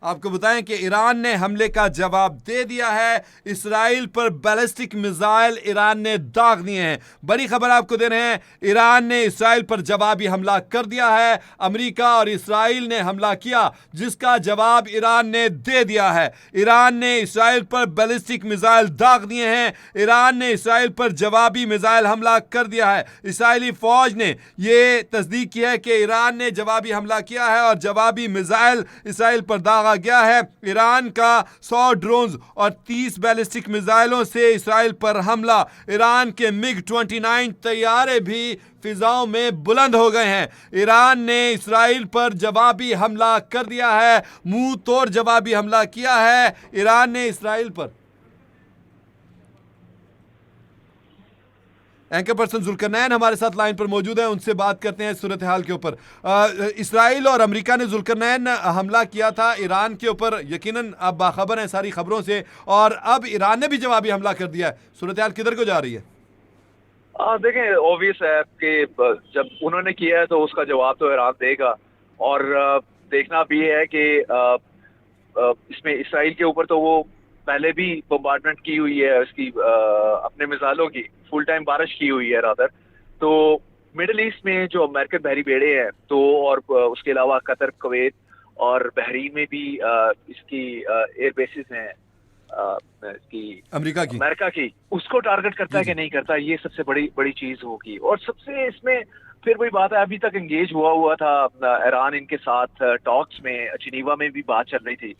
आपको बताएं कि ईरान ने हमले का जवाब दे दिया है। इसराइल पर बैलिस्टिक मिसाइल ईरान ने दाग दिए हैं। बड़ी खबर आपको दे रहे हैं, ईरान ने इसराइल पर जवाबी हमला कर दिया है। अमेरिका और इसराइल ने हमला किया, जिसका जवाब ईरान ने दे दिया है। ईरान ने इसराइल पर बैलिस्टिक मिसाइल दाग दिए हैं। ईरान ने इसराइल पर जवाबी मिसाइल हमला कर दिया है। इसराइली फौज ने यह तस्दीक की है कि ईरान ने जवाबी हमला किया है और जवाबी मिसाइल इसराइल पर दागा गया है। ईरान का 100 ड्रोन और 30 बैलिस्टिक मिसाइलों से इसराइल पर हमला। ईरान के MiG-29 तैयारे भी फिजाओं में बुलंद हो गए हैं। ईरान ने इसराइल पर जवाबी हमला कर दिया है, मुंह तोड़ जवाबी हमला किया है ईरान ने इसराइल पर। एंकर पर्सन जुल्करनैन हमारे साथ लाइन पर मौजूद है, उनसे बात करते हैं सूरत हाल के ऊपर। इसराइल और अमेरिका ने जुल्करनैन हमला किया था ईरान के ऊपर, यकीनन आप बाखबर हैं सारी खबरों से, और अब ईरान ने भी जवाबी हमला कर दिया है। सूरत हाल किधर को जा रही है? देखें, ऑब्वियस है कि जब उन्होंने किया है तो उसका जवाब तो ईरान देगा। और देखना भी है कि इसमें इसराइल के ऊपर तो वो पहले भी बम्बार्डमेंट की हुई है इसकी, अपने मिसाइलों की फुल टाइम बारिश की हुई है रादर। तो मिडिल ईस्ट में जो अमेरिकन बहरी बेड़े हैं, तो और उसके अलावा कतर, कुवैत और बहरीन में भी इसकी एयर बेसिस हैं इसकी अमेरिका की, उसको टारगेट करता है कि नहीं करता, ये सबसे बड़ी चीज होगी। और सबसे इसमें फिर वही बात है, अभी तक एंगेज हुआ था ईरान इनके साथ टॉक्स में, जिनीवा में भी बात चल रही थी,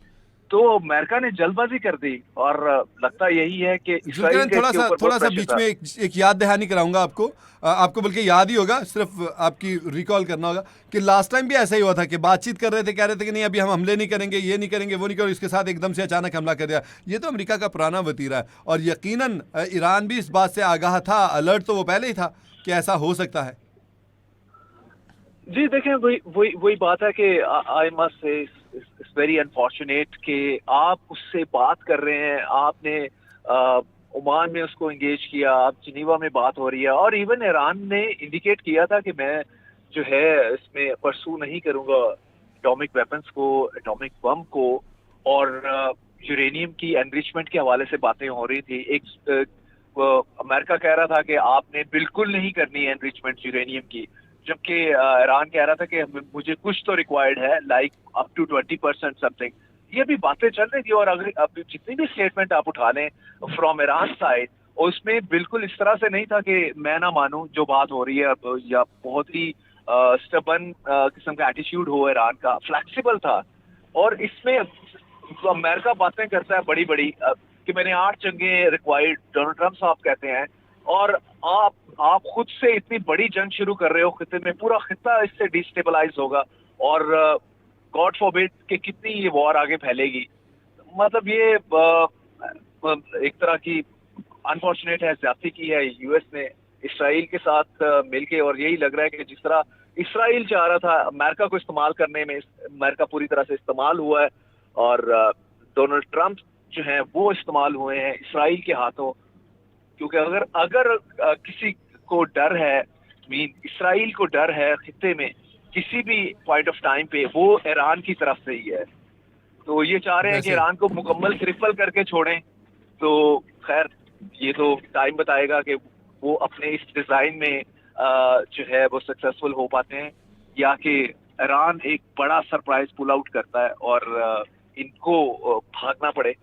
तो अमेरिका ने जल्दबाजी कर दी। और लगता यही है कि इसराइल के थोड़ा सा बीच में एक याद दहानी कराऊंगा आपको बल्कि याद ही होगा, सिर्फ आपकी रिकॉल करना होगा कि लास्ट टाइम भी ऐसा ही हुआ था कि बातचीत कर रहे थे, कह रहे थे कि नहीं अभी हम हमले नहीं करेंगे, ये नहीं करेंगे, वो नहीं करेंगे, इसके साथ एकदम से अचानक हमला कर दिया। ये तो अमेरिका का पुराना वतीरा है, और यकीनन ईरान भी इस बात से आगाह था, अलर्ट तो वो पहले ही था कि ऐसा हो सकता है। जी देखें, वही बात है कि I must say it's very unfortunate कि आप उससे बात कर रहे हैं, आपने ओमान में उसको एंगेज किया, आप जिनीवा में बात हो रही है, और इवन ईरान ने इंडिकेट किया था कि मैं जो है इसमें परसू नहीं करूंगा एटॉमिक वेपन्स को, एटॉमिक बम को, और यूरेनियम की एनरिचमेंट के हवाले से बातें हो रही थी। एक अमेरिका कह रहा था कि आपने बिल्कुल नहीं करनी है एनरिचमेंट यूरेनियम की, जबकि ईरान कह रहा था कि मुझे कुछ तो रिक्वायर्ड है, लाइक अप टू 20% समथिंग। ये भी बातें चल रही थी। और अगर अब जितनी भी स्टेटमेंट आप उठा लें फ्रॉम ईरान साइड, उसमें बिल्कुल इस तरह से नहीं था कि मैं ना मानूं जो बात हो रही है, या बहुत ही स्टबन किस्म का एटीट्यूड हो ईरान का, फ्लेक्सिबल था। और इसमें अमेरिका बातें करता है बड़ी बड़ी कि मैंने 8 जंगें रिक्वायर्ड, डोनाल्ड ट्रम्प साहब कहते हैं, और आप खुद से इतनी बड़ी जंग शुरू कर रहे हो खिते में, पूरा खिता इससे डिस्टेबलाइज होगा, और गॉड फॉरबिड कि कितनी ये वॉर आगे फैलेगी। मतलब ये एक तरह की अनफॉर्चुनेट है, ज्यादती की है यूएस ने इसराइल के साथ मिलके। और यही लग रहा है कि जिस तरह इसराइल चाह रहा था अमेरिका को इस्तेमाल करने में, अमेरिका पूरी तरह से इस्तेमाल हुआ है, और डोनाल्ड ट्रम्प जो है वो इस्तेमाल हुए हैं इसराइल के हाथों। क्योंकि अगर किसी को डर है, इसराइल को डर है खिते में किसी भी पॉइंट ऑफ टाइम पे, वो ईरान की तरफ से ही है। तो ये चाह रहे हैं कि ईरान को मुकम्मल क्रिपल करके छोड़ें। तो खैर ये तो टाइम बताएगा कि वो अपने इस डिजाइन में जो है वो सक्सेसफुल हो पाते हैं, या कि ईरान एक बड़ा सरप्राइज पुल आउट करता है और इनको भागना पड़े।